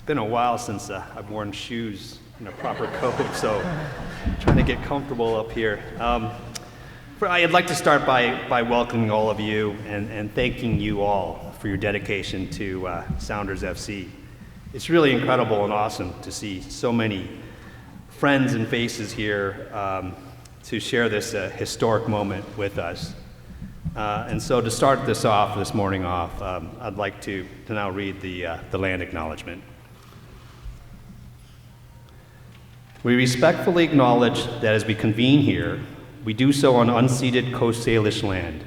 been a while since I've worn shoes in a proper coat, so I'm trying to get comfortable up here. I'd like to start by welcoming all of you and thanking you all for your dedication to Sounders FC. It's really incredible and awesome to see so many friends and faces here to share this historic moment with us. And so to start this morning off, I'd like to now read the Land Acknowledgement. We respectfully acknowledge that as we convene here, we do so on unceded Coast Salish land.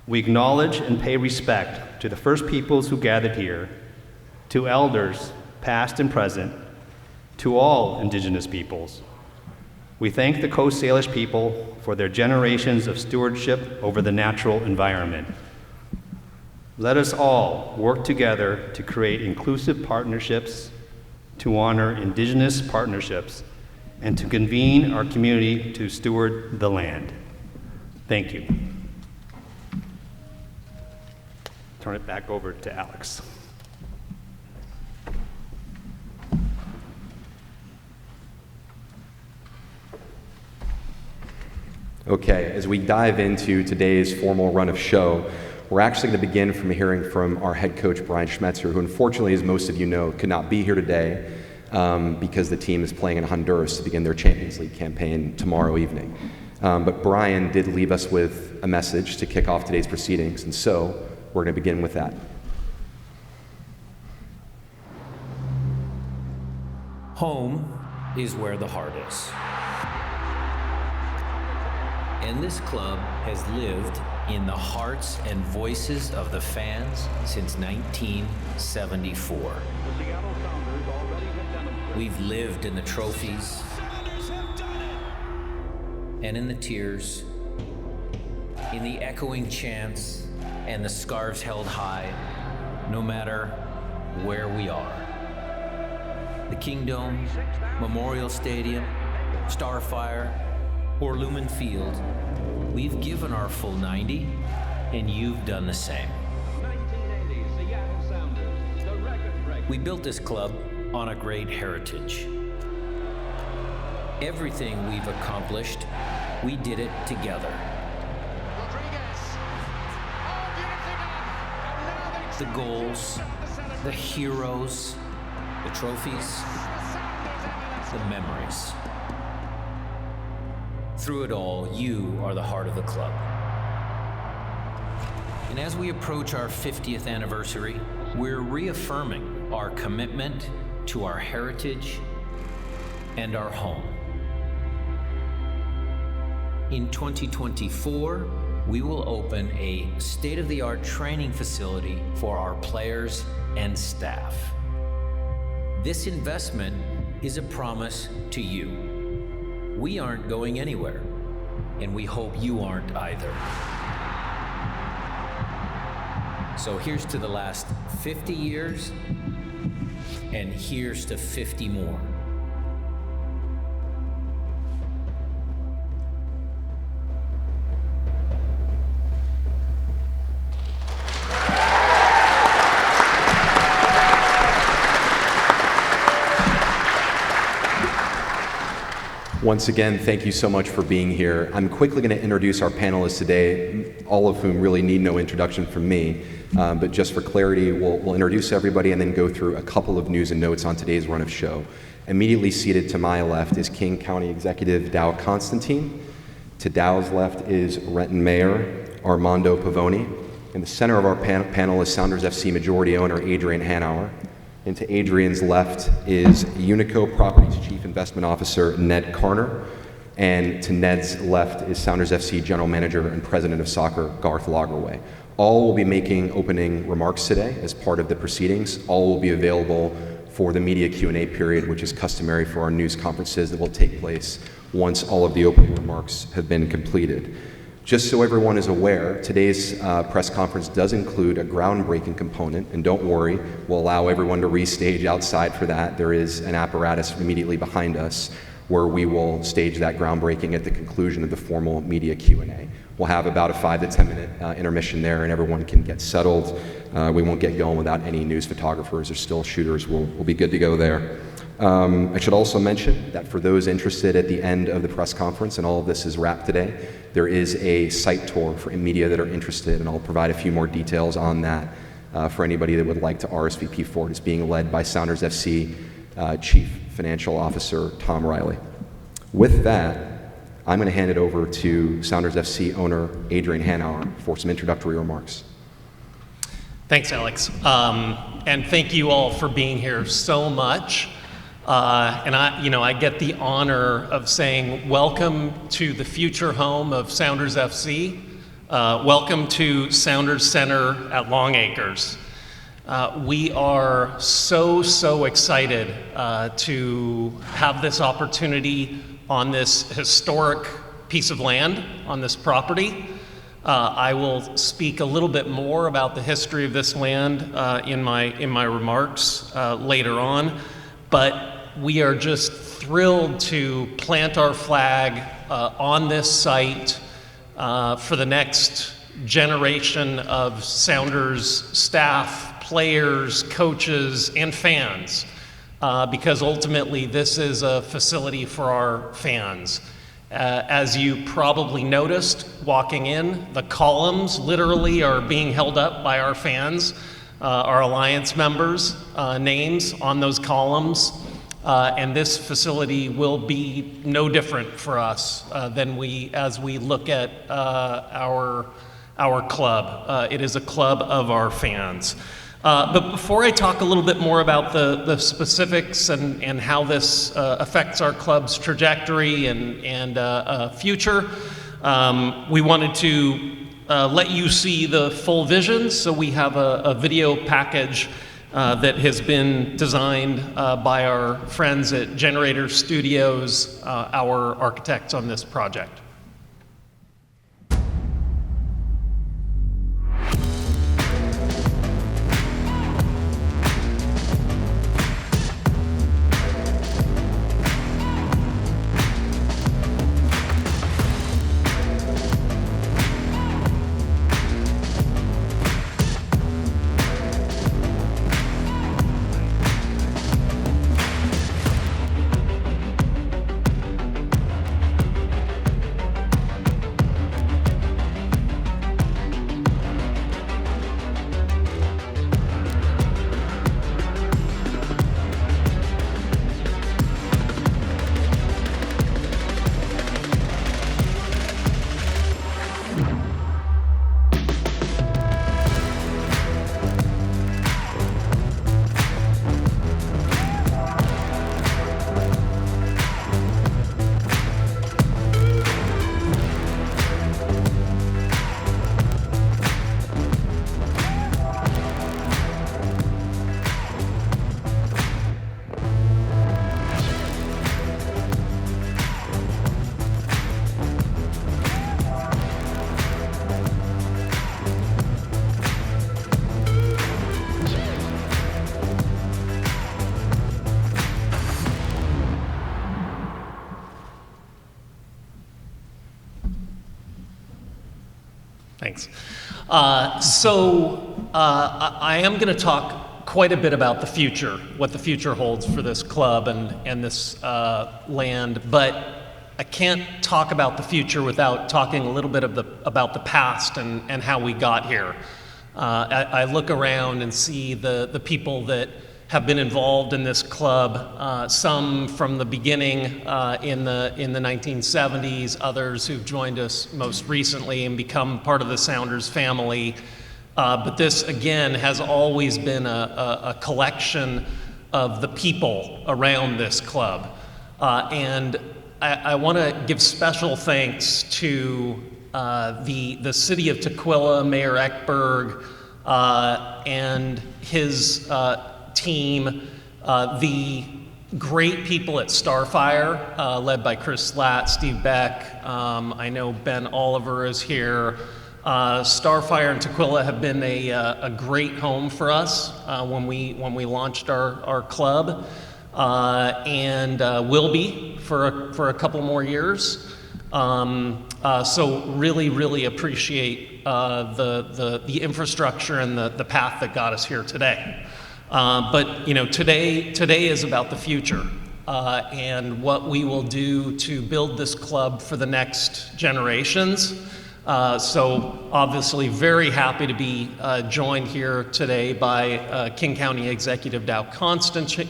We acknowledge and pay respect to the first peoples who gathered here, to elders, past and present, to all Indigenous peoples. We thank the Coast Salish people for their generations of stewardship over the natural environment. Let us all work together to create inclusive partnerships, to honor Indigenous partnerships, and to convene our community to steward the land. Thank you. Turn it back over to Alex. Okay, as we dive into today's formal run of show, we're actually going to begin from hearing from our head coach, Brian Schmetzer, who unfortunately, as most of you know, could not be here today because the team is playing in Honduras to begin their Champions League campaign tomorrow evening. But Brian did leave us with a message to kick off today's proceedings, and so we're going to begin with that. Home is where the heart is. And this club has lived in the hearts and voices of the fans since 1974. We've lived in the trophies and in the tears, in the echoing chants and the scarves held high, no matter where we are. The Kingdom, Memorial Stadium, Starfire, or Lumen Field, we've given our full 90, and you've done the same. We built this club on a great heritage. Everything we've accomplished, we did it together. The goals, the heroes, the trophies, the memories. Through it all, you are the heart of the club. And as we approach our 50th anniversary, we're reaffirming our commitment to our heritage and our home. In 2024, we will open a state-of-the-art training facility for our players and staff. This investment is a promise to you. We aren't going anywhere, and we hope you aren't either. So here's to the last 50 years, and here's to 50 more. Once again, thank you so much for being here. I'm quickly going to introduce our panelists today, all of whom really need no introduction from me. But just for clarity, we'll introduce everybody and then go through a couple of news and notes on today's run of show. Immediately seated to my left is King County Executive Dow Constantine. To Dow's left is Renton Mayor Armando Pavoni. In the center of our panel is Sounders FC majority owner Adrian Hanauer. And to Adrian's left is Unico Properties Chief Investment Officer Ned Carner. And to Ned's left is Sounders FC General Manager and President of Soccer Garth Lagerwey. All will be making opening remarks today as part of the proceedings. All will be available for the media Q&A period, which is customary for our news conferences that will take place once all of the opening remarks have been completed. Just so everyone is aware, today's press conference does include a groundbreaking component, and don't worry, we'll allow everyone to restage outside for that. There is an apparatus immediately behind us. where we will stage that groundbreaking at the conclusion of the formal media Q&A. We'll have about a 5 to 10 minute intermission there, and everyone can get settled. We won't get going without any news photographers or still shooters. We'll be good to go there. I should also mention that for those interested, at the end of the press conference, and all of this is wrapped today, there is a site tour for media that are interested, and I'll provide a few more details on that for anybody that would like to RSVP for it. It's being led by Sounders FC Chief Financial Officer Tom Riley. With that, I'm going to hand it over to Sounders FC owner Adrian Hanauer for some introductory remarks. Thanks, Alex. And thank you all for being here so much. And I get the honor of saying welcome to the future home of Sounders FC. Welcome to Sounders Center at Longacres. We are so excited to have this opportunity on this historic piece of land, on this property. I will speak a little bit more about the history of this land in my remarks later on, but we are just thrilled to plant our flag on this site for the next generation of Sounders staff, players, coaches, and fans, because ultimately this is a facility for our fans. As you probably noticed walking in, the columns literally are being held up by our fans, our Alliance members' names on those columns. And this facility will be no different for us as we look at our club. It is a club of our fans. But before I talk a little bit more about the specifics and how this affects our club's trajectory and future, we wanted to let you see the full vision. So we have a video package that has been designed by our friends at Generator Studios, our architects on this project. Thanks. I am going to talk quite a bit about the future, what the future holds for this club and this land, but I can't talk about the future without talking a little bit about the past and how we got here. I look around and see the people that have been involved in this club, some from the beginning in the 1970s, others who've joined us most recently and become part of the Sounders family. But this, again, has always been a collection of the people around this club. And I want to give special thanks to the city of Tukwila, Mayor Ekberg, and his team, the great people at Starfire, led by Chris Slatt, Steve Beck. I know Ben Oliver is here. Starfire and Tukwila have been a great home for us when we launched our club. and will be for a couple more years. So really appreciate the infrastructure and the path that got us here today. But today is about the future and what we will do to build this club for the next generations. So obviously very happy to be joined here today by King County Executive Dow Constantine,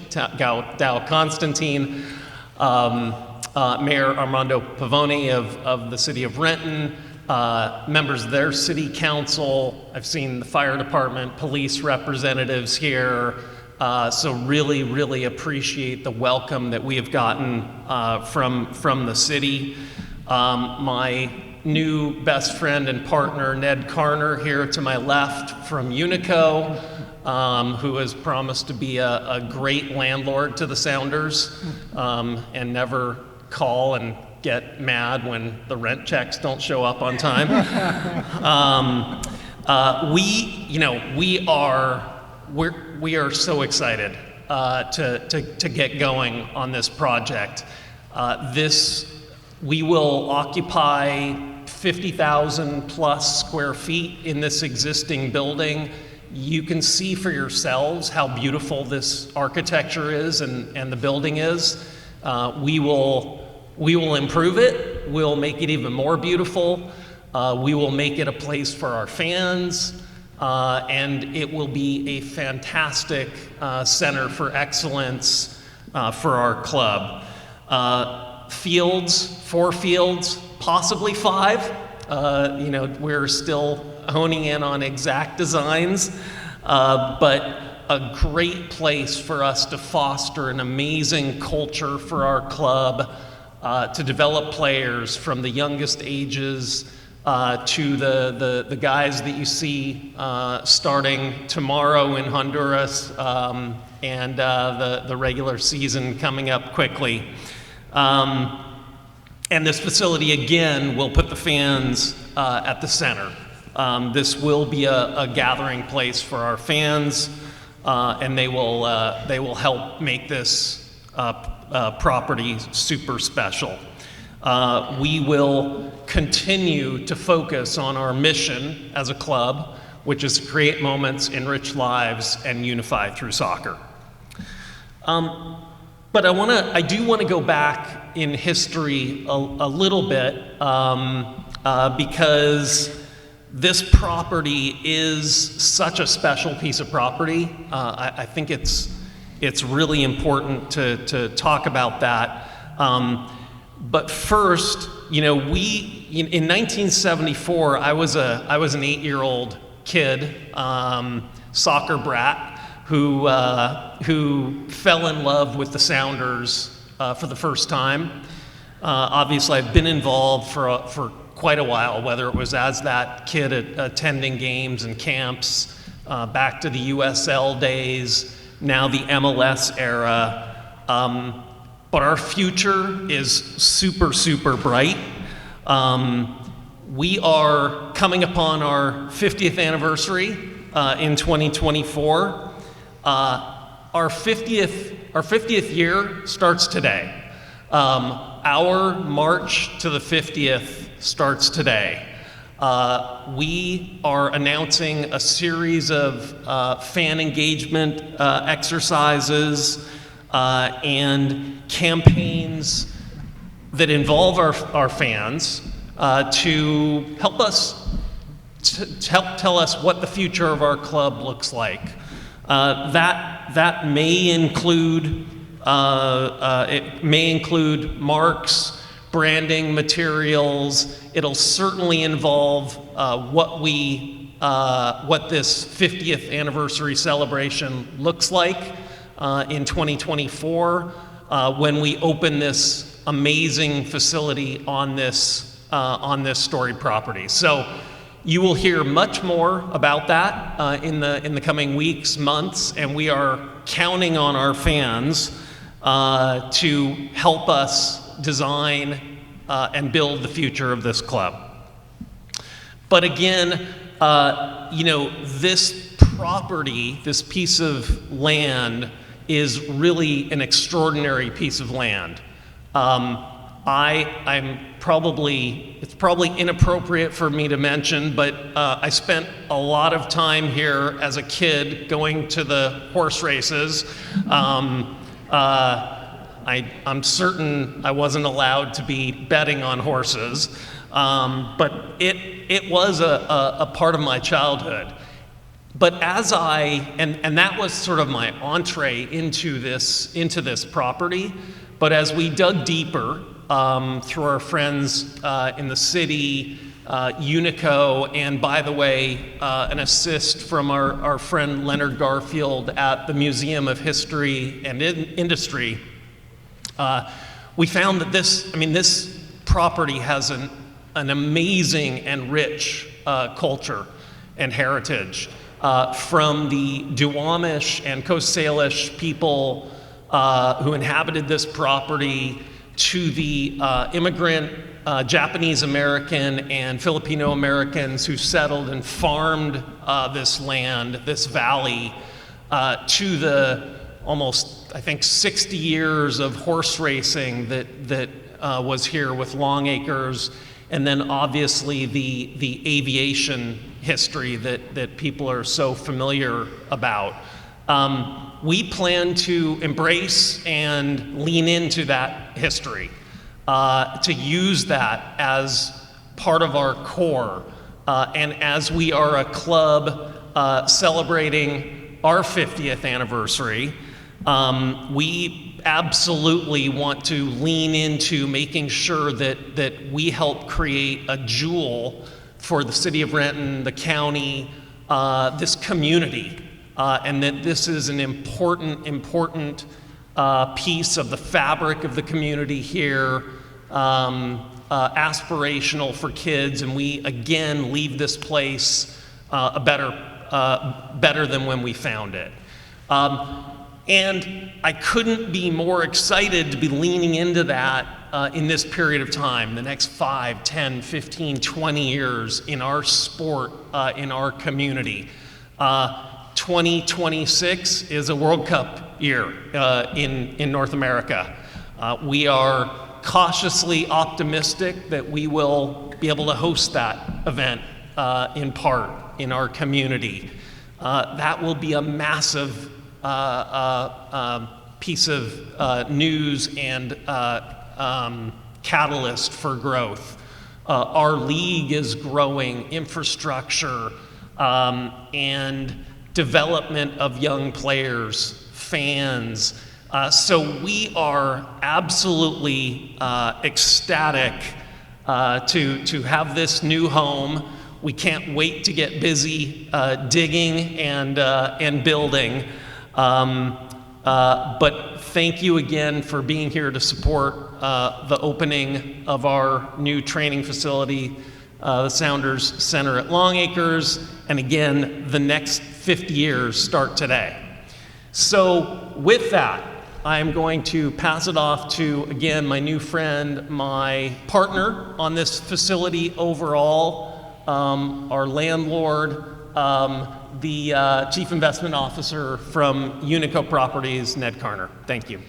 Mayor Armando Pavone of the City of Renton, members of their city council. I've seen the fire department, police representatives here. So really appreciate the welcome that we have gotten from the city. My new best friend and partner, Ned Carner, here to my left from Unico, who has promised to be a great landlord to the Sounders and never call and get mad when the rent checks don't show up on time. We are so excited to get going on this project. We will occupy 50,000 plus square feet in this existing building. You can see for yourselves how beautiful this architecture is and the building is. We will improve it. We'll make it even more beautiful. We will make it a place for our fans. And it will be a fantastic center for excellence for our club. Fields, 4 fields, possibly 5. We're still honing in on exact designs, but a great place for us to foster an amazing culture for our club, to develop players from the youngest ages to the guys that you see starting tomorrow in Honduras, and the regular season coming up quickly. And this facility, again, will put the fans at the center. This will be a gathering place for our fans, and they will help make this property super special. We will continue to focus on our mission as a club, which is to create moments, enrich lives, and unify through soccer. But I do want to go back in history a little bit, because this property is such a special piece of property. I think it's really important to talk about that. But first, in 1974, I was an 8-year-old kid, soccer brat, who fell in love with the Sounders for the first time. Obviously, I've been involved for quite a while, whether it was as that kid attending games and camps, back to the USL days, now the MLS era. But our future is super bright. We are coming upon our 50th anniversary in 2024. Our 50th year starts today. Our march to the 50th starts today. We are announcing a series of fan engagement exercises and campaigns that involve our fans to help us tell us what the future of our club looks like. That may include marks, branding materials. It'll certainly involve what this 50th anniversary celebration looks like in 2024 when we open this amazing facility on this storied property. So you will hear much more about that in the coming weeks, months, and we are counting on our fans to help us design and build the future of this club. But again, this property, this piece of land, is really an extraordinary piece of land. It's probably inappropriate for me to mention, but I spent a lot of time here as a kid going to the horse races. I'm certain I wasn't allowed to be betting on horses, but it was a part of my childhood. But and that was sort of my entree into this property. But as we dug deeper through our friends in the city, Unico, and by the way, an assist from our friend Leonard Garfield at the Museum of History and Industry, we found that this property has an amazing and rich culture and heritage. From the Duwamish and Coast Salish people who inhabited this property, to the immigrant Japanese American and Filipino Americans who settled and farmed this land, this valley, to the almost, I think, 60 years of horse racing that was here with Longacres, and then obviously the aviation history that people are so familiar about. We plan to embrace and lean into that history, to use that as part of our core. And as we are a club celebrating our 50th anniversary, we absolutely want to lean into making sure that we help create a jewel for the city of Renton, the county, this community. And that this is an important piece of the fabric of the community here, aspirational for kids, and we again leave this place better than when we found it. And I couldn't be more excited to be leaning into that in this period of time, the next 5, 10, 15, 20 years in our sport, in our community. 2026 is a World Cup year in North America. We are cautiously optimistic that we will be able to host that event in part in our community. That will be a massive piece of news and catalyst for growth. Our league is growing, infrastructure, and development of young players, fans. So we are absolutely ecstatic to have this new home. We can't wait to get busy digging and building. But thank you again for being here to support the opening of our new training facility, the Sounders Center at Longacres, and again, the next 50 years start today. So with that, I'm going to pass it off to, again, my new friend, my partner on this facility overall, our landlord, the Chief Investment Officer from Unico Properties, Ned Carner. Thank you.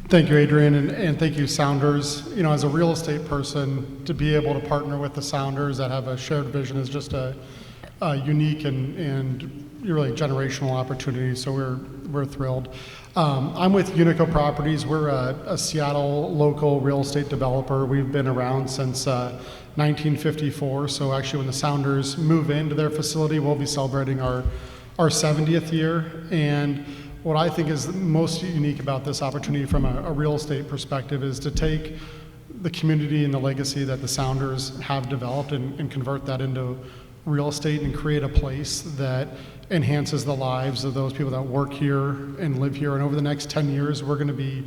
Thank you, Adrian, and thank you, Sounders. You know, as a real estate person, to be able to partner with the Sounders that have a shared vision is just a unique and really generational opportunity, so we're thrilled. I'm with Unico Properties. We're a Seattle local real estate developer. We've been around since 1954, so actually when the Sounders move into their facility, we'll be celebrating our 70th year. And what I think is most unique about this opportunity from a real estate perspective is to take the community and the legacy that the Sounders have developed and convert that into real estate and create a place that enhances the lives of those people that work here and live here. And over the next 10 years, we're going to be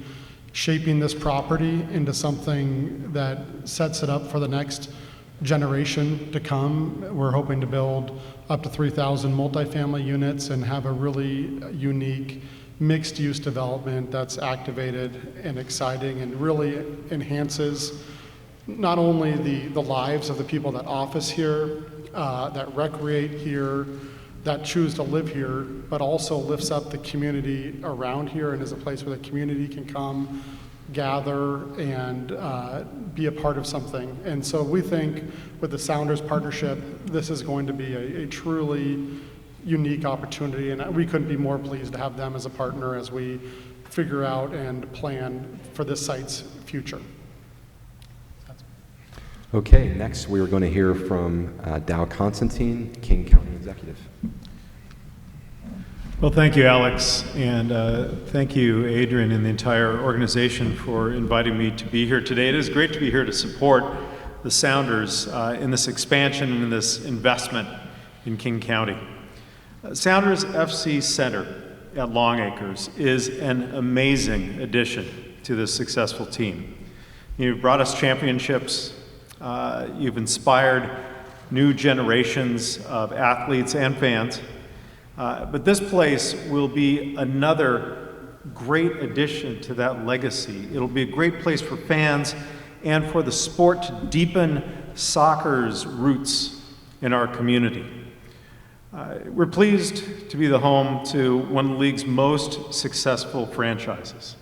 shaping this property into something that sets it up for the next generation to come. We're hoping to build up to 3,000 multifamily units and have a really unique mixed-use development that's activated and exciting and really enhances not only the lives of the people that office here, that recreate here, that choose to live here, but also lifts up the community around here and is a place where the community can come, gather, and be a part of something. And so we think with the Sounders partnership, this is going to be a truly unique opportunity, and we couldn't be more pleased to have them as a partner as we figure out and plan for this site's future. Okay, next we are going to hear from Dow Constantine, King County Executive. Well, thank you, Alex, and thank you, Adrian, and the entire organization for inviting me to be here today. It is great to be here to support the Sounders in this expansion and in this investment in King County. Sounders FC Center at Longacres is an amazing addition to this successful team. You've brought us championships, you've inspired new generations of athletes and fans, but this place will be another great addition to that legacy. It'll be a great place for fans and for the sport to deepen soccer's roots in our community. We're pleased to be the home to one of the league's most successful franchises.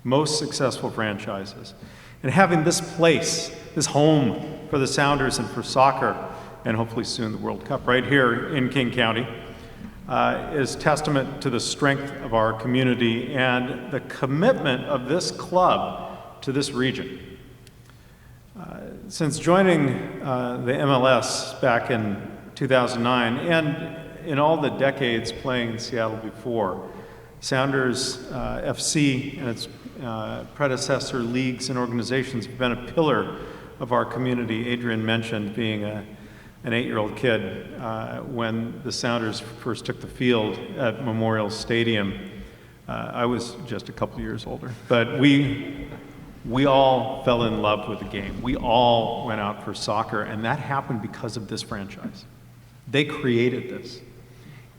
And having this place, this home for the Sounders and for soccer, and hopefully soon the World Cup right here in King County, is testament to the strength of our community and the commitment of this club to this region. Since joining the MLS back in 2009, and in all the decades playing in Seattle before, Sounders FC and its predecessor leagues and organizations have been a pillar of our community. Adrian mentioned being an 8-year-old kid when the Sounders first took the field at Memorial Stadium. I was just a couple years older, but we all fell in love with the game. We all went out for soccer, and that happened because of this franchise. They created this.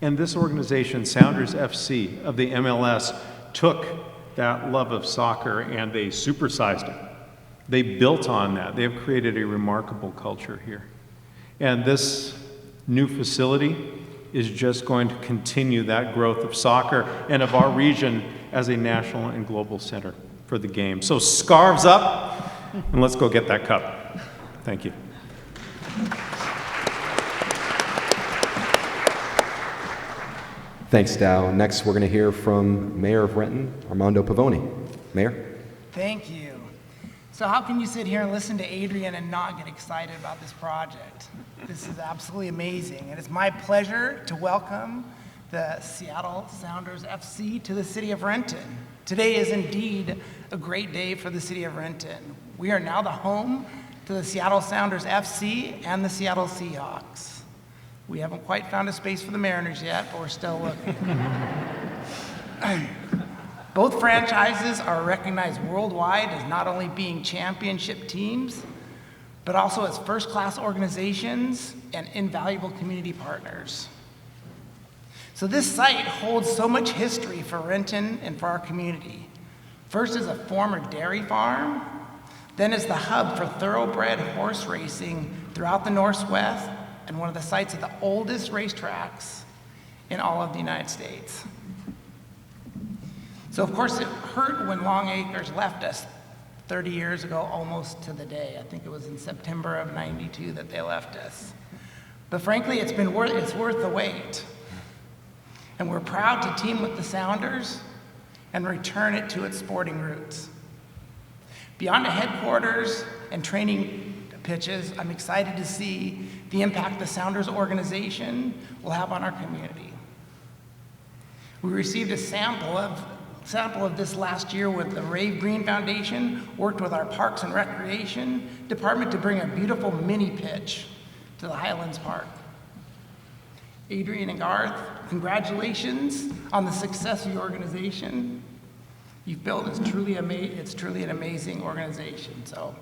And this organization, Sounders FC of the MLS, took that love of soccer and they supersized it. They built on that. They have created a remarkable culture here. And this new facility is just going to continue that growth of soccer and of our region as a national and global center for the game. So scarves up, and let's go get that cup. Thank you. Thanks, Dow. Next, we're going to hear from Mayor of Renton, Armando Pavoni. Mayor? Thank you. So how can you sit here and listen to Adrian and not get excited about this project? This is absolutely amazing, and it's my pleasure to welcome the Seattle Sounders FC to the city of Renton. Today is indeed a great day for the city of Renton. We are now the home to the Seattle Sounders FC and the Seattle Seahawks. We haven't quite found a space for the Mariners yet, but we're still looking. Both franchises are recognized worldwide as not only being championship teams, but also as first-class organizations and invaluable community partners. So this site holds so much history for Renton and for our community. First as a former dairy farm, then as the hub for thoroughbred horse racing throughout the Northwest, and one of the sites of the oldest racetracks in all of the United States. So of course it hurt when Longacres left us 30 years ago, almost to the day. I think it was in September of '92 that they left us. But frankly, it's worth the wait. And we're proud to team with the Sounders and return it to its sporting roots. Beyond the headquarters and training pitches, I'm excited to see the impact the Sounders organization will have on our community. We received a sample of this last year with the Rave Green Foundation, worked with our Parks and Recreation Department to bring a beautiful mini pitch to the Highlands Park. Adrian and Garth, congratulations on the success of your organization. You've built, it's truly an amazing organization. So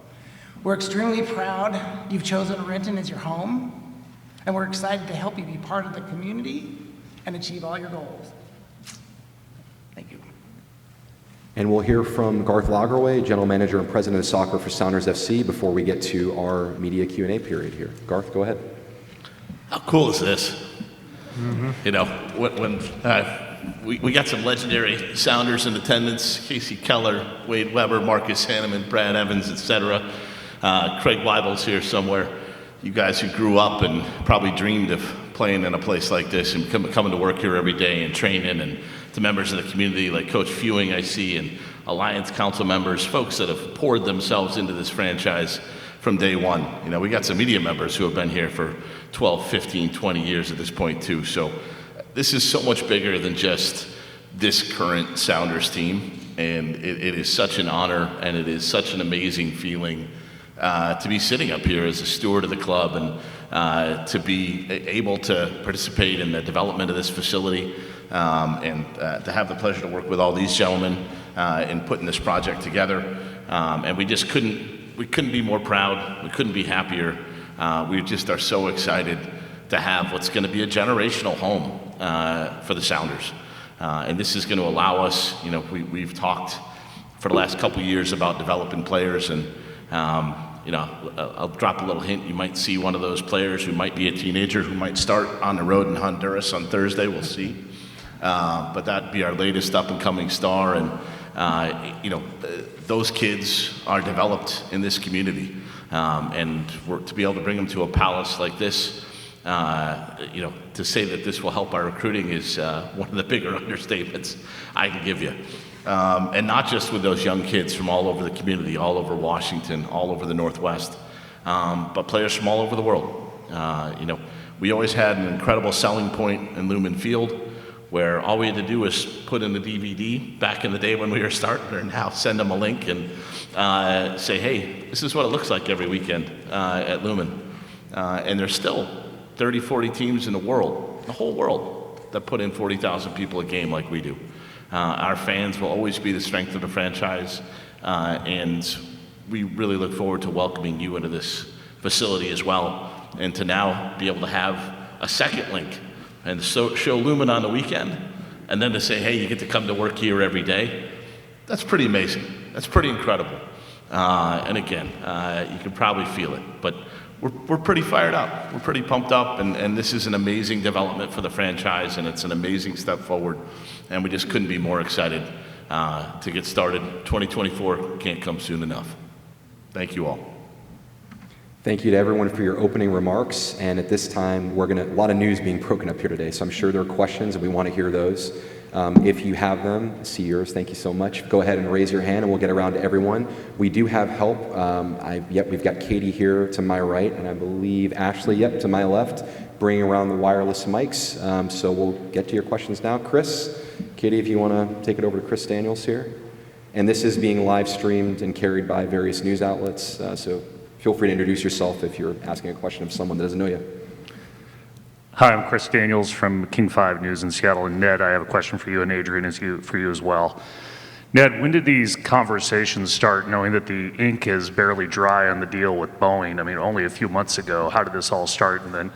we're extremely proud you've chosen Renton as your home, and we're excited to help you be part of the community and achieve all your goals. Thank you. And we'll hear from Garth Lagerwey, General Manager and President of Soccer for Sounders FC, before we get to our media Q&A period here. Garth, go ahead. How cool is this? You know, when we got some legendary Sounders in attendance: Casey Keller, Wade Weber, Marcus Hanneman, Brad Evans, etc. Craig Weibel's here somewhere. You guys who grew up and probably dreamed of playing in a place like this and coming to work here every day and training, and to members of the community like Coach Fewing I see, and Alliance Council members, folks that have poured themselves into this franchise from day one. You know, we got some media members who have been here for 12, 15, 20 years at this point too. So this is so much bigger than just this current Sounders team, and it is such an honor and it is such an amazing feeling to be sitting up here as a steward of the club, and to be able to participate in the development of this facility, and to have the pleasure to work with all these gentlemen in putting this project together. And we just couldn't be more proud. We couldn't be happier. We just are so excited to have what's going to be a generational home for the Sounders. And this is going to allow us, you know, we've talked for the last couple years about developing players, and you know, I'll drop a little hint. You might see one of those players who might be a teenager who might start on the road in Honduras on Thursday. We'll see. But that'd be our latest up-and-coming star, and you know, those kids are developed in this community, and to be able to bring them to a palace like this, you know, to say that this will help our recruiting is one of the bigger understatements I can give you. And not just with those young kids from all over the community, all over Washington, all over the Northwest, but players from all over the world. You know, we always had an incredible selling point in Lumen Field, where all we had to do was put in the DVD back in the day when we were starting, or now send them a link and say, hey, this is what it looks like every weekend at Lumen. And there's still 30, 40 teams in the world, the whole world, that put in 40,000 people a game like we do. Our fans will always be the strength of the franchise, and we really look forward to welcoming you into this facility as well, and to now be able to have a second link and show Lumen on the weekend, and then to say, hey, you get to come to work here every day. That's pretty amazing. That's pretty incredible. And again, you can probably feel it, but we're pretty fired up. We're pretty pumped up, and this is an amazing development for the franchise, and it's an amazing step forward, and we just couldn't be more excited to get started. 2024 can't come soon enough. Thank you all. Thank you to everyone for your opening remarks. And at this time, a lot of news being broken up here today, so I'm sure there are questions and we want to hear those. If you have them, I see yours, thank you so much. Go ahead and raise your hand and we'll get around to everyone. We do have help. We've got Katie here to my right, and I believe Ashley, to my left, bringing around the wireless mics. So we'll get to your questions now. Chris, Katie, if you want to take it over to Chris Daniels here. And this is being live streamed and carried by various news outlets, so feel free to introduce yourself if you're asking a question of someone that doesn't know you. Hi, I'm Chris Daniels from King 5 News in Seattle. And Ned, I have a question for you, and Adrian, for you as well. Ned, when did these conversations start, knowing that the ink is barely dry on the deal with Boeing? I mean, only a few months ago. How did this all start? And then,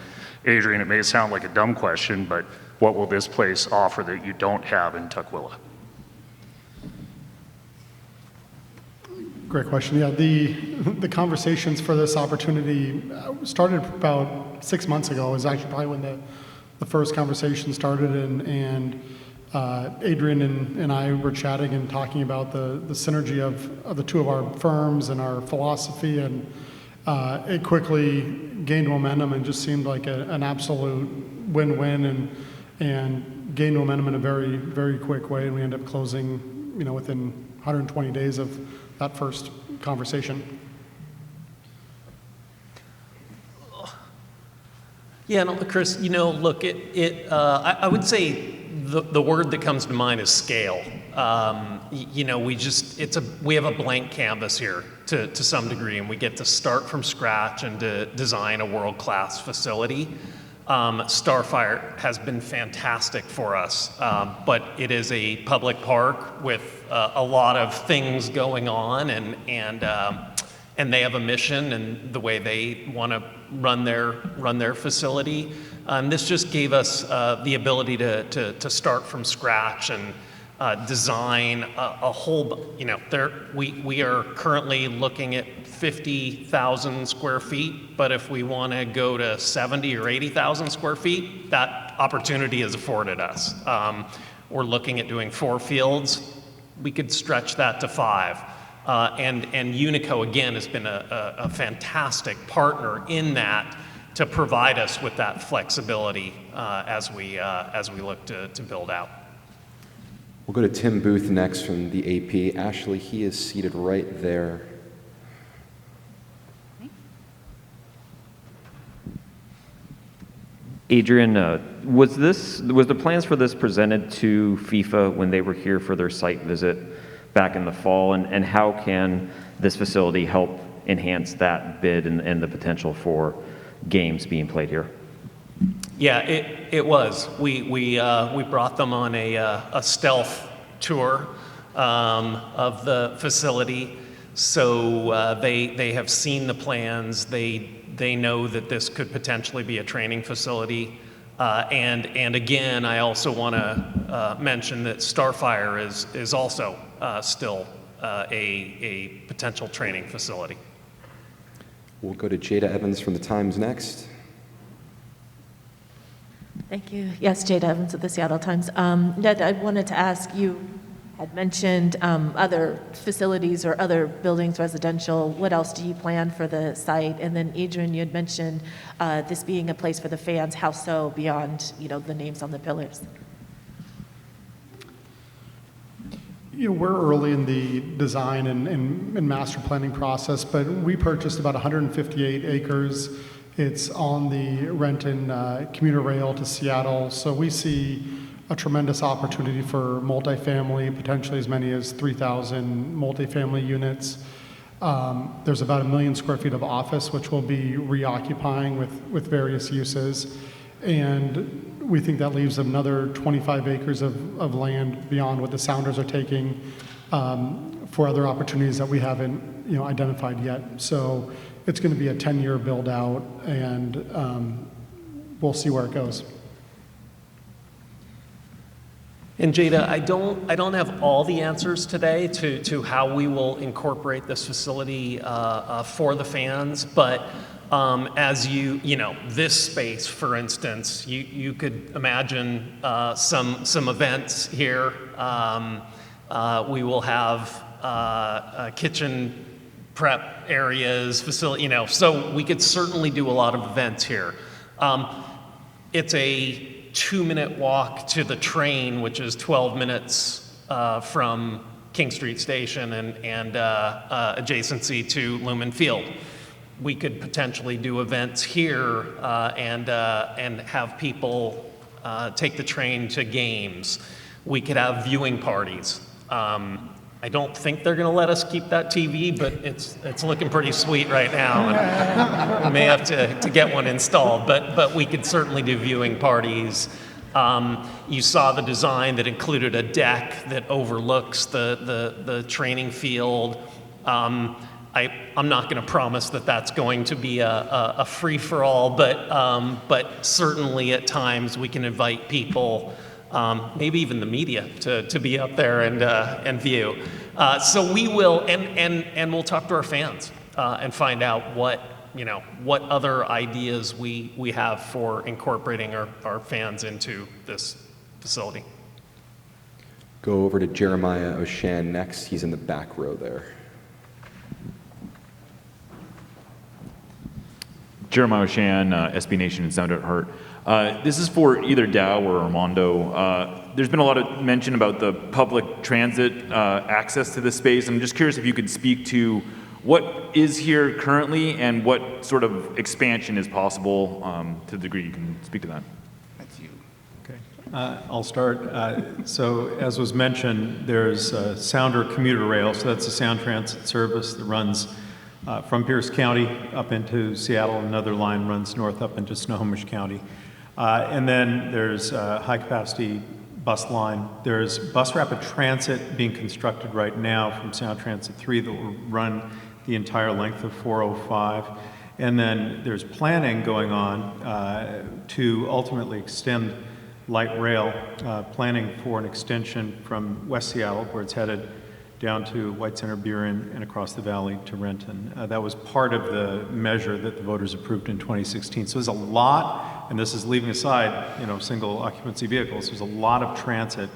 Adrian, it may sound like a dumb question, but what will this place offer that you don't have in Tukwila? Great question. Yeah, the conversations for this opportunity started about 6 months ago. It was actually probably when the first conversation started, and Adrian and I were chatting and talking about the synergy of the two of our firms and our philosophy, and it quickly gained momentum and just seemed like an absolute win-win, and gained momentum in a very, very quick way, and we ended up closing, within 120 days of that first conversation. Yeah, no, Chris, look, I would say the word that comes to mind is scale. We have a blank canvas here to some degree, and we get to start from scratch and to design a world-class facility. Starfire has been fantastic for us, but it is a public park with a lot of things going on, and they have a mission and the way they want to run their facility. This just gave us the ability to start from scratch and design a whole. We are currently looking at 50,000 square feet, but if we want to go to 70 or 80,000 square feet, that opportunity has afforded us. We're looking at doing 4 fields. We could stretch that to 5. And Unico, again, has been a fantastic partner in that to provide us with that flexibility as we look to build out. We'll go to Tim Booth next from the AP. Ashley, he is seated right there. Adrian, was the plans for this presented to FIFA when they were here for their site visit back in the fall, and how can this facility help enhance that bid and the potential for games being played here? Yeah, it was. We brought them on a stealth tour of the facility, so they have seen the plans. They know that this could potentially be a training facility, and again, I also want to mention that Starfire is also still a potential training facility. We'll go to Jada Evans from the Times next. Thank you. Yes, Jada Evans of the Seattle Times. Ned, I wanted to ask, you had mentioned other facilities or other buildings, residential. What else do you plan for the site? And then Adrian, you had mentioned this being a place for the fans. How so, beyond the names on the pillars? We're early in the design and master planning process, but we purchased about 158 acres. It's on the Renton commuter rail to Seattle, so we see a tremendous opportunity for multifamily, potentially as many as 3,000 multifamily units. There's about 1 million square feet of office, which we'll be reoccupying with various uses. And we think that leaves another 25 acres of land beyond what the Sounders are taking for other opportunities that we haven't identified yet. So it's going to be a 10-year build out, and we'll see where it goes. And Jada, I don't have all the answers today to how we will incorporate this facility for the fans, but as this space, for instance, you could imagine some events here. We will have kitchen prep areas, facility, so we could certainly do a lot of events here. It's a 2-minute walk to the train, which is 12 minutes from King Street Station and adjacency to Lumen Field. We could potentially do events here and have people take the train to games. We could have viewing parties. I don't think they're going to let us keep that TV, but it's looking pretty sweet right now. And we may have to get one installed, but we could certainly do viewing parties. You saw the design that included a deck that overlooks the training field. I'm not going to promise that that's going to be a free-for-all, but certainly at times we can invite people, maybe even the media, to be up there and view. So we will, and we'll talk to our fans and find out what other ideas we have for incorporating our fans into this facility. Go over to Jeremiah Oshan next. He's in the back row there. Jeremiah Oshan, SB Nation and Sound at Heart. This is for either Dow or Armando. There's been a lot of mention about the public transit access to this space. I'm just curious if you could speak to what is here currently and what sort of expansion is possible to the degree you can speak to that. That's you. Okay, I'll start. So as was mentioned, there's a Sounder commuter rail, so that's a Sound Transit service that runs from Pierce County up into Seattle. Another line runs north up into Snohomish County. And then there's a high-capacity bus line. There's bus rapid transit being constructed right now from Sound Transit 3 that will run the entire length of 405. And then there's planning going on to ultimately extend light rail, planning for an extension from West Seattle, where it's headed, down to White Center Buren and across the valley to Renton. That was part of the measure that the voters approved in 2016. So there's a lot, and this is leaving aside, single occupancy vehicles. There's a lot of transit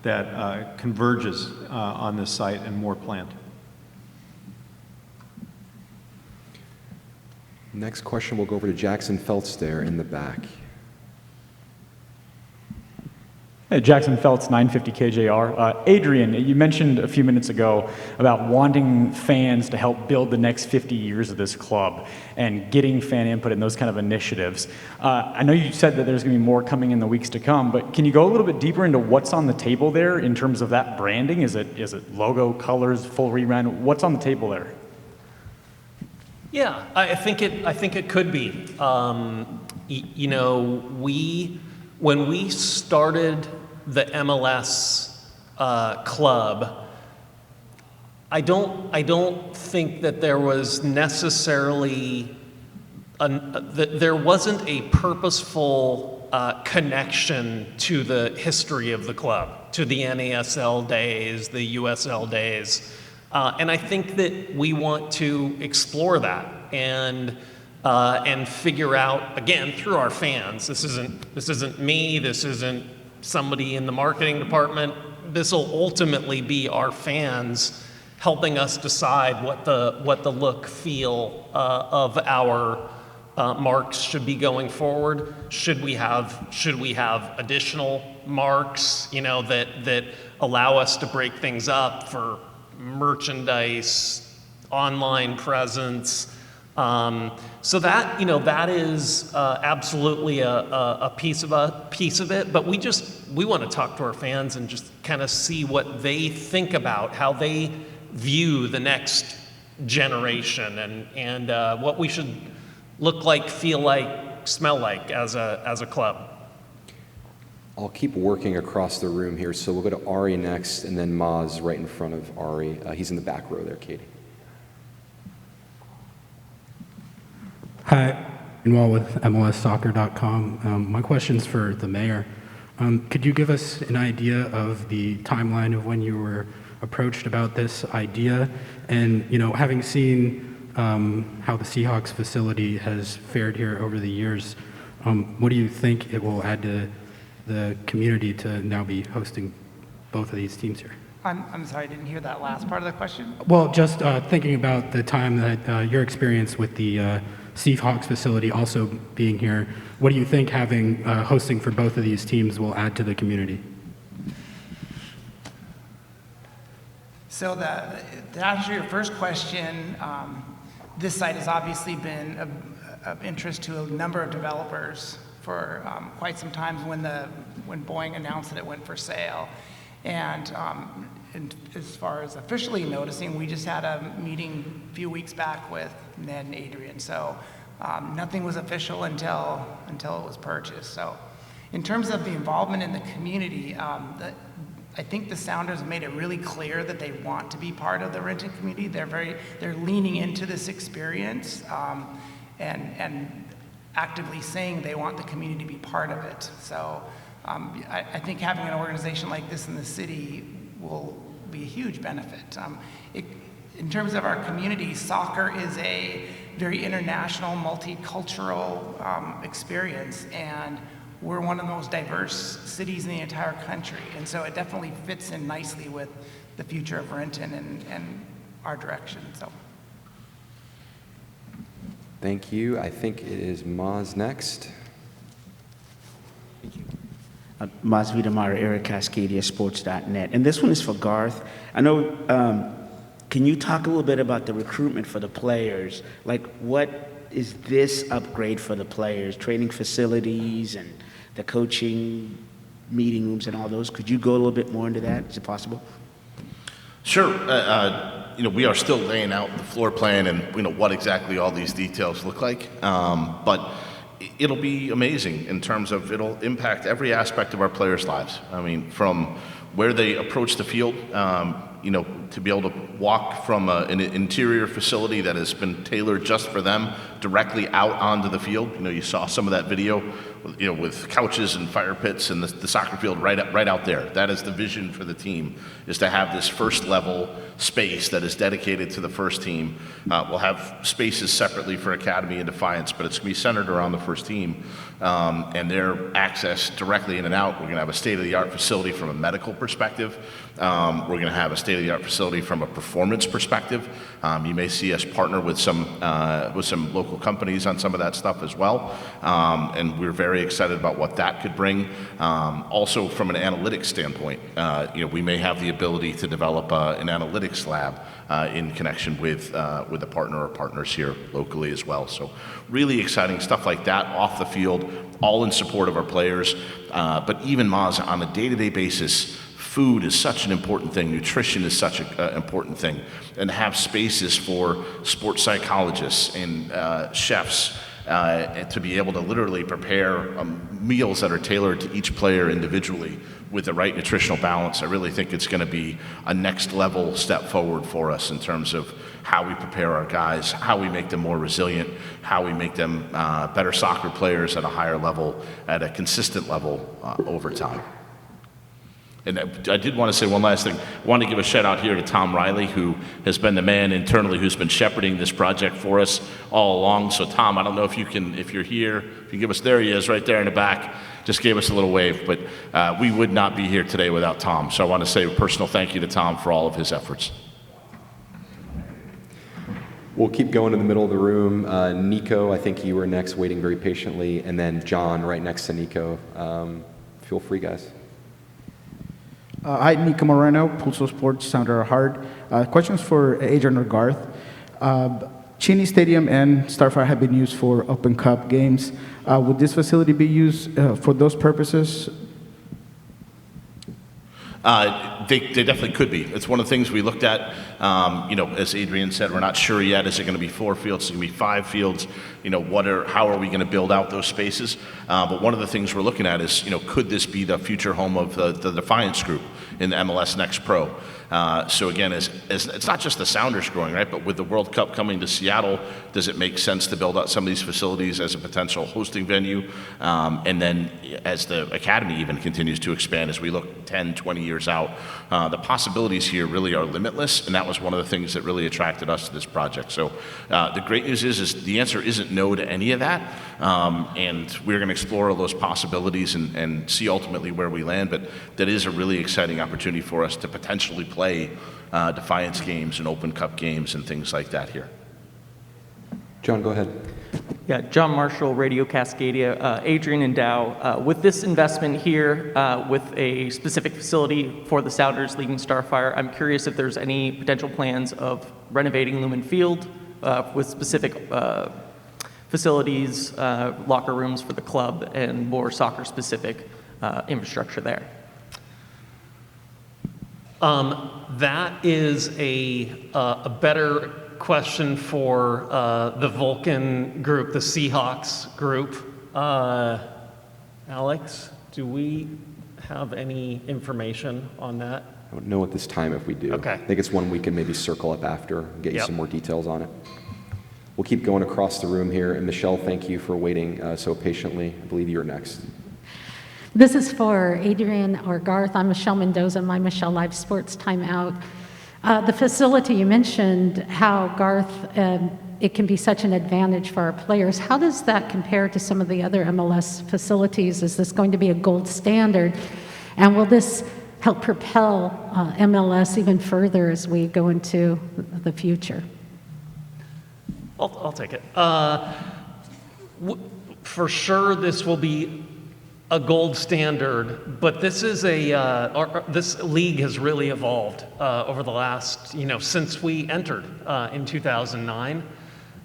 that converges on this site and more planned. Next question, we'll go over to Jackson Feltz there in the back. Hey, Jackson Feltz, 950 KJR. Adrian, you mentioned a few minutes ago about wanting fans to help build the next 50 years of this club and getting fan input in those kind of initiatives. I know you said that there's going to be more coming in the weeks to come, but can you go a little bit deeper into what's on the table there in terms of that branding? Is it logo, colors, full rebrand? What's on the table there? Yeah, I think it could be. When we started the MLS club, I don't think that there was necessarily that there wasn't a purposeful connection to the history of the club, to the NASL days, the USL days, and I think that we want to explore that and figure out, again, through our fans. This isn't me. This isn't somebody in the marketing department. This will ultimately be our fans helping us decide what the look, feel of our marks should be going forward. Should we have additional marks, that allow us to break things up for merchandise, online presence? So that is absolutely a piece of it. But we want to talk to our fans and just kind of see what they think about how they view the next generation and what we should look like, feel like, smell like as a club. I'll keep working across the room here. So we'll go to Ari next, and then Maz right in front of Ari. He's in the back row there, Katie. Hi, Inwal with MLSsoccer.com. My question's for the mayor. Could you give us an idea of the timeline of when you were approached about this idea? And, having seen how the Seahawks facility has fared here over the years, what do you think it will add to the community to now be hosting both of these teams here? I'm sorry, I didn't hear that last part of the question. Well, just thinking about the time that your experience with the Seahawks facility also being here, what do you think having hosting for both of these teams will add to the community? So to answer your first question, this site has obviously been of interest to a number of developers for quite some time when Boeing announced that it went for sale. And as far as officially noticing, we just had a meeting a few weeks back with Ned and Adrian. So nothing was official until it was purchased. So in terms of the involvement in the community, I think the Sounders made it really clear that they want to be part of the Renton community. They're leaning into this experience and actively saying they want the community to be part of it. So I think having an organization like this in the city will be a huge benefit. In terms of our community, soccer is a very international, multicultural experience, and we're one of the most diverse cities in the entire country, and so it definitely fits in nicely with the future of Renton and our direction. So. Thank you. I think it is Maz next. Thank you. Maz Vidamara, Eric Cascadia, Sports.net. And this one is for Garth. I know, can you talk a little bit about the recruitment for the players? Like, what is this upgrade for the players? Training facilities and the coaching meeting rooms and all those? Could you go a little bit more into that? Is it possible? Sure. We are still laying out the floor plan and what exactly all these details look like. But it'll be amazing in terms of it'll impact every aspect of our players' lives. I mean, from where they approach the field, to be able to walk from an interior facility that has been tailored just for them directly out onto the field. You saw some of that video with couches and fire pits and the soccer field right out there. That is the vision for the team, is to have this first level space that is dedicated to the first team. We'll have spaces separately for Academy and Defiance, but it's going to be centered around the first team and their access directly in and out. We're going to have a state-of-the-art facility from a medical perspective. We're going to have a state-of-the-art facility from a performance perspective. You may see us partner with some local companies on some of that stuff as well, and we're very excited about what that could bring. Also, from an analytics standpoint, we may have the ability to develop an analytics lab in connection with a partner or partners here locally as well. So, really exciting stuff like that off the field, all in support of our players. But even Maz, on a day-to-day basis, food is such an important thing. Nutrition is such an important thing. And to have spaces for sports psychologists and chefs to be able to literally prepare meals that are tailored to each player individually with the right nutritional balance, I really think it's going to be a next level step forward for us in terms of how we prepare our guys, how we make them more resilient, how we make them better soccer players at a higher level, at a consistent level over time. And I did want to say one last thing. I want to give a shout out here to Tom Riley, who has been the man internally who's been shepherding this project for us all along. So Tom, I don't know if you're here, if you give us, there he is, right there in the back, just gave us a little wave, but we would not be here today without Tom. So I want to say a personal thank you to Tom for all of his efforts. We'll keep going in the middle of the room. Nico, I think you were next, waiting very patiently, and then John right next to Nico. Feel free, guys. Hi, Nico Moreno, Pulso Sports, Sounder Hard. Questions for Adrian or Garth. Cheney Stadium and Starfire have been used for Open Cup games. Would this facility be used for those purposes? They definitely could be. It's one of the things we looked at. As Adrian said, we're not sure yet. Is it going to be 4 fields? Is it going to be 5 fields? How are we going to build out those spaces? But one of the things we're looking at is, could this be the future home of the Defiance group in the MLS Next Pro? So again, as it's not just the Sounders growing, right? But with the World Cup coming to Seattle, does it make sense to build out some of these facilities as a potential hosting venue? And then as the Academy even continues to expand, as we look 10, 20 years out, the possibilities here really are limitless. And that was one of the things that really attracted us to this project. So the great news is the answer isn't no to any of that. And we're going to explore all those possibilities and see ultimately where we land. But that is a really exciting opportunity for us to potentially play Defiance games and Open Cup games and things like that here. John, go ahead. Yeah, John Marshall, Radio Cascadia. Adrian and Dow, with this investment here, with a specific facility for the Sounders leading Starfire, I'm curious if there's any potential plans of renovating Lumen Field with specific facilities, locker rooms for the club, and more soccer-specific infrastructure there. That is a better question for the Vulcan group, the Seahawks group. Alex, do we have any information on that? I don't know at this time if we do. Okay. I think it's one we can maybe circle up after and get you Yep. some more details on it. We'll keep going across the room here. And Michelle, thank you for waiting so patiently. I believe you're next. This is for Adrian or Garth. I'm Michelle Mendoza, my Michelle Live Sports Timeout. The facility you mentioned, how Garth, it can be such an advantage for our players. How does that compare to some of the other MLS facilities? Is this going to be a gold standard? And will this help propel MLS even further as we go into the future? I'll take it. For sure, this will be a gold standard, but this is this league has really evolved over the last, since we entered in 2009.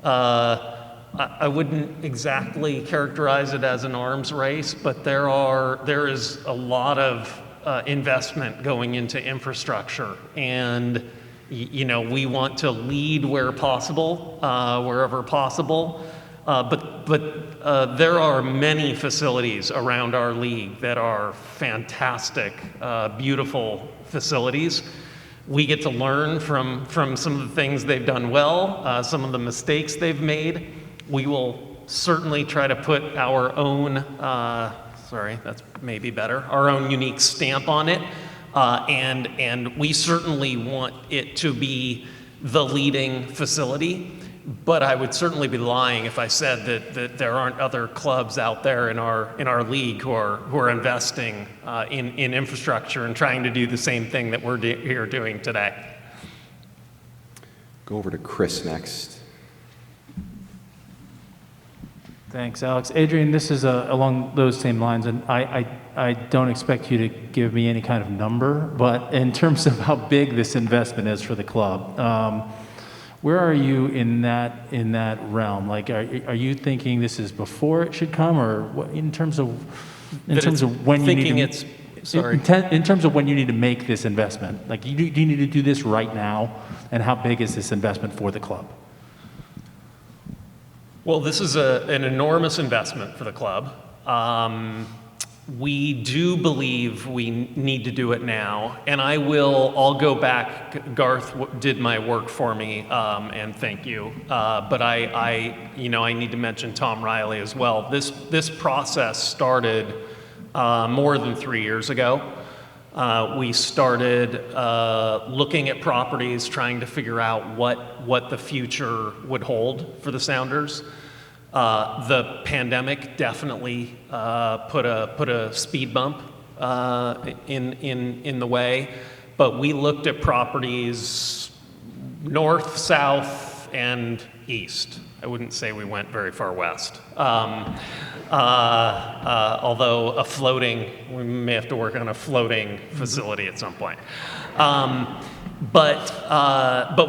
I wouldn't exactly characterize it as an arms race, but there is a lot of investment going into infrastructure, and we want to lead where possible, wherever possible. But there are many facilities around our league that are fantastic, beautiful facilities. We get to learn from some of the things they've done well, some of the mistakes they've made. We will certainly try to put our own, sorry, that's maybe better, our own unique stamp on it. And we certainly want it to be the leading facility, but I would certainly be lying if I said that there aren't other clubs out there in our league who are investing in infrastructure and trying to do the same thing that we're here doing today. Go over to Chris next. Thanks, Alex. Adrian, this is along those same lines, and I don't expect you to give me any kind of number, but in terms of how big this investment is for the club, where are you in that realm? Like, are you thinking this is before it should come, or what, in terms of when you need to, in terms of when you need to make this investment? Like, do you need to do this right now, and how big is this investment for the club? Well, this is an enormous investment for the club. We do believe we need to do it now, and I'll go back. Garth did my work for me, and thank you. But I need to mention Tom Riley as well. This process started more than 3 years ago. We started looking at properties, trying to figure out what the future would hold for the Sounders. The pandemic definitely put a speed bump in the way, but we looked at properties north, south, and east. I wouldn't say we went very far west. Although we may have to work on a floating facility at some point. But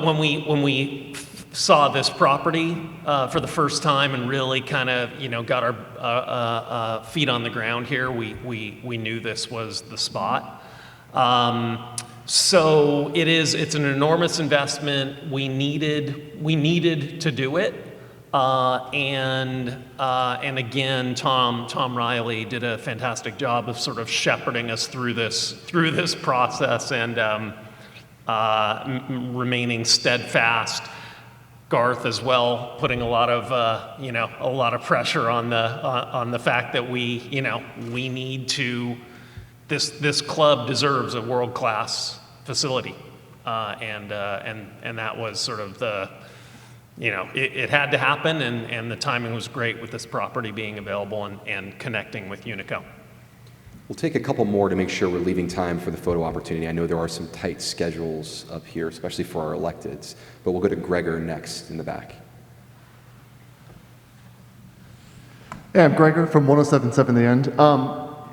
when we saw this property for the first time and really kind of got our feet on the ground here, we knew this was the spot. So it's an enormous investment. We needed to do it. And again, Tom Riley did a fantastic job of sort of shepherding us through this process and remaining steadfast. Garth as well, putting a lot of pressure on the fact that we need to. This club deserves a world-class facility, and that was sort of the. It had to happen, and the timing was great with this property being available and connecting with Unico. We'll take a couple more to make sure we're leaving time for the photo opportunity. I know there are some tight schedules up here, especially for our electeds, but we'll go to Gregor next in the back. Yeah, I'm Gregor from 107.7 The End.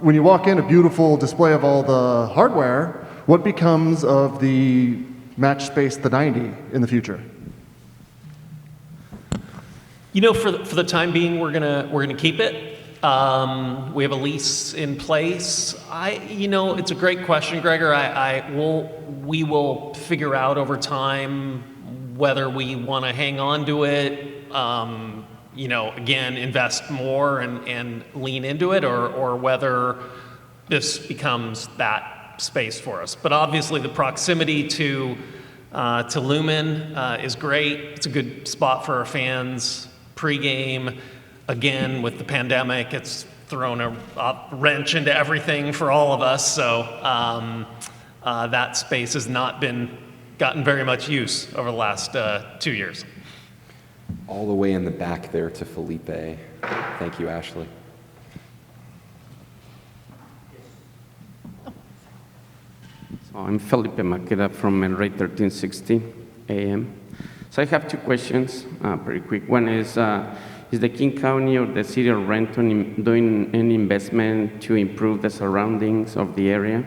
When you walk in, a beautiful display of all the hardware, what becomes of the match space, the 90, in the future? For the time being, we're gonna keep it. We have a lease in place. It's a great question, Gregor. We will figure out over time whether we want to hang on to it. Again, invest more and lean into it, or whether this becomes that space for us. But obviously, the proximity to Lumen is great. It's a good spot for our fans. Pre-game, again, with the pandemic, it's thrown a wrench into everything for all of us. So that space has not gotten very much use over the last 2 years. All the way in the back there to Felipe. Thank you, Ashley. So I'm Felipe Maqueda from El Rey 1360 AM. So I have two questions, pretty quick. One is the King County or the City of Renton doing any investment to improve the surroundings of the area?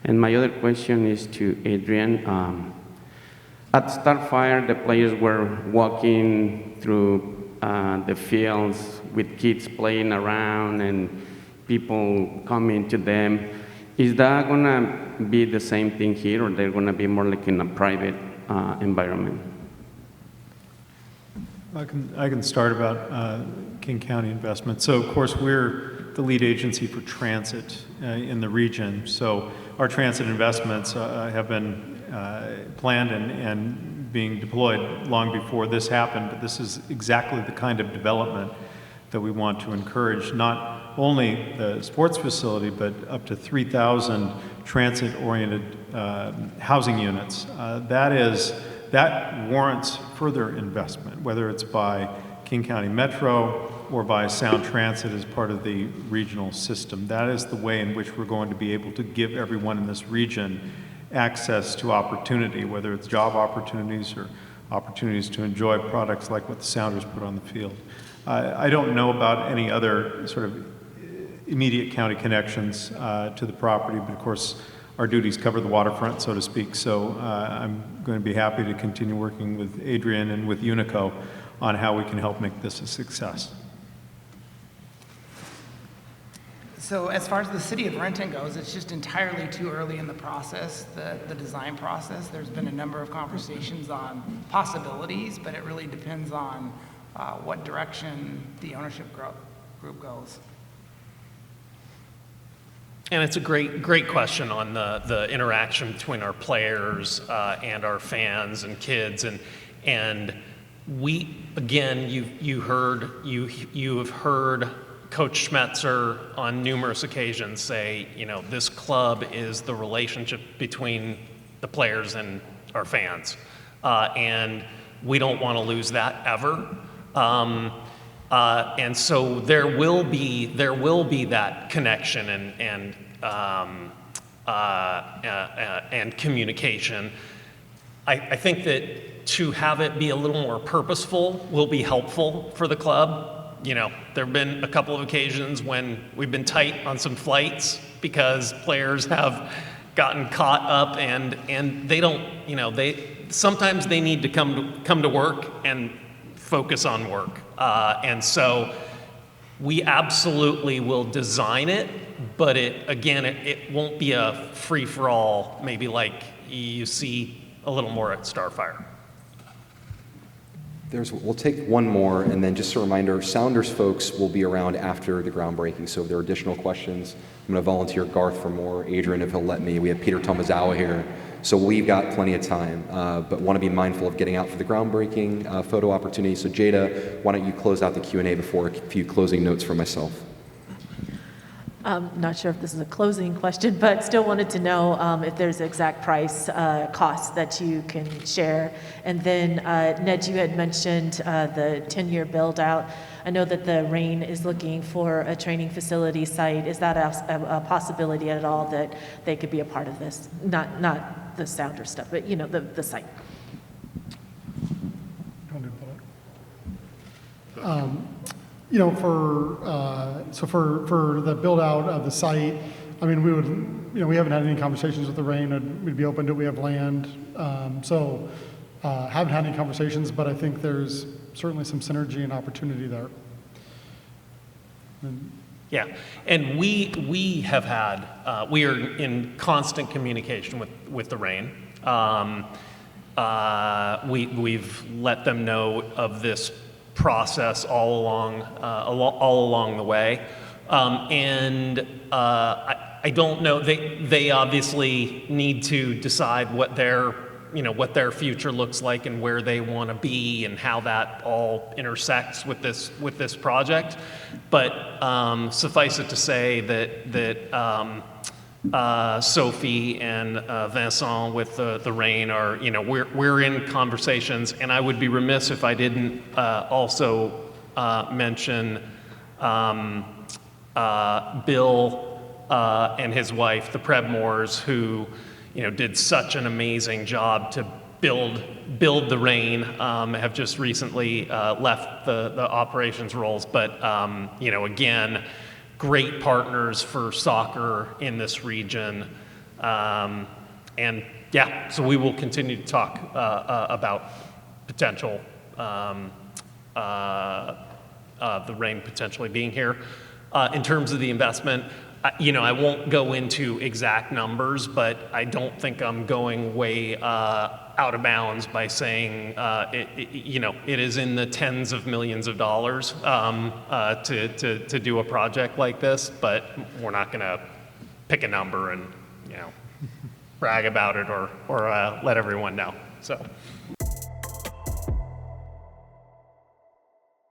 And my other question is to Adrian. At Starfire, the players were walking through the fields with kids playing around and people coming to them. Is that gonna be the same thing here, or they're gonna be more like in a private environment? I can start about King County investment. So, of course, we're the lead agency for transit in the region. So our transit investments have been planned and being deployed long before this happened, but this is exactly the kind of development that we want to encourage, not only the sports facility, but up to 3,000 transit-oriented housing units. That warrants further investment, whether it's by King County Metro or by Sound Transit as part of the regional system. That is the way in which we're going to be able to give everyone in this region access to opportunity, whether it's job opportunities or opportunities to enjoy products like what the Sounders put on the field. I don't know about any other sort of immediate county connections to the property, but of course our duties cover the waterfront, so to speak, so I'm going to be happy to continue working with Adrian and with Unico on how we can help make this a success. So as far as the city of Renton goes, it's just entirely too early in the process, the design process. There's been a number of conversations on possibilities, but it really depends on what direction the ownership group goes. And it's a great question on the interaction between our players and our fans and kids, and we, again, you have heard Coach Schmetzer on numerous occasions say, this club is the relationship between the players and our fans, and we don't want to lose that ever. And so there will be that connection and communication. I think that to have it be a little more purposeful will be helpful for the club. There have been a couple of occasions when we've been tight on some flights because players have gotten caught up and they don't, sometimes they need to come to work and focus on work. And so we absolutely will design it, but it won't be a free-for-all, maybe like you see a little more at Starfire. We'll take one more, and then just a reminder, Sounders folks will be around after the groundbreaking, so if there are additional questions, I'm going to volunteer Garth for more, Adrian if he'll let me. We have Peter Tomazawa here, so we've got plenty of time, but want to be mindful of getting out for the groundbreaking photo opportunity. So Jada, why don't you close out the Q&A before a few closing notes from myself. Not sure if this is a closing question, but still wanted to know if there's exact price costs that you can share. And then, Ned, you had mentioned the 10-year build out. I know that the Reign is looking for a training facility site. Is that a possibility at all that they could be a part of this? Not the Sounder stuff, but the site. For the build out of the site, I mean, we would, we haven't had any conversations with the Reign, and we'd be open to it. We have land, haven't had any conversations, but I think there's certainly some synergy and opportunity there. Yeah, and we have had, we are in constant communication with the Reign. We've let them know of this process all along the way, and I don't know. They obviously need to decide what their future looks like and where they want to be and how that all intersects with this project. But suffice it to say that Sophie and Vincent with the Reign are, we're in conversations, and I would be remiss if I didn't also mention Bill and his wife, the Prebmores, who did such an amazing job to build the Reign, have just recently left the operations roles, but again, great partners for soccer in this region. And yeah, so we will continue to talk about potential, the Reign potentially being here. In terms of the investment, I won't go into exact numbers, but I don't think I'm going way out of bounds by saying it is in the tens of millions of dollars to do a project like this, but we're not going to pick a number and brag about it or let everyone know. So.